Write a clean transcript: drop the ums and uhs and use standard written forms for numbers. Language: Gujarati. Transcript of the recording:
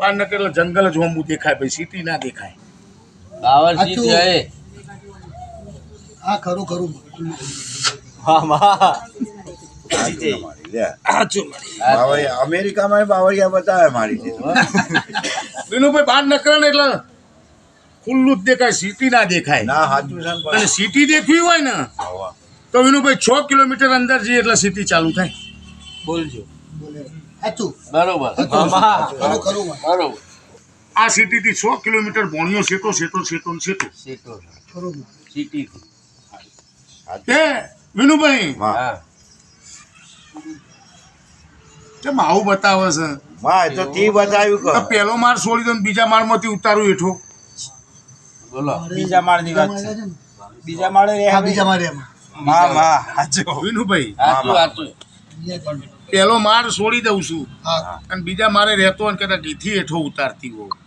બાર નકર એટલે જંગલ જ હોમું દેખાય ભાઈ, સિટી ના દેખાય. બાવર સીટ જાય. હા ખરું ખરું હા માં અમેરિકામાં બાવળિયા બતાવે મારી છે. વિનુભાઈ બાર નકર ને એટલે ખુલ્લું જ દેખાય, સિટી ના દેખાય. ના સાચું છે ને અને સિટી દેખવી હોય ને પણ. તો વિનુભાઈ 6 કિલોમીટર અંદર જઈએ એટલે સિટી ચાલુ થાય. બોલજો. બોલે સાચું બરોબર. ખરું બરોબર. ખરું આ સિટી થી 6 કિલોમીટર ભોણિયો સેટો સેટો સેટો ને સેટો. સીટો ખરું સીટી. તે વિનુભાઈ હા. કેમ આવું બતાવે છે? માં એ તો તી બતાવ્યું તો કે પહેલો માળ છોડી દો ને બીજા માળમાંથી ઉતારું હેઠો. બોલો. બીજા માળની વાત છે. બીજા માળે રે હા બીજા મારે એમાં માં માં હાચો વિનુભાઈ સાચું સાચું. પહેલો માળ છોડી દઉં છું હા અને બીજા મારે રહેતો અને કદાચ ઘીથી હેઠો ઉતારતી હોઉં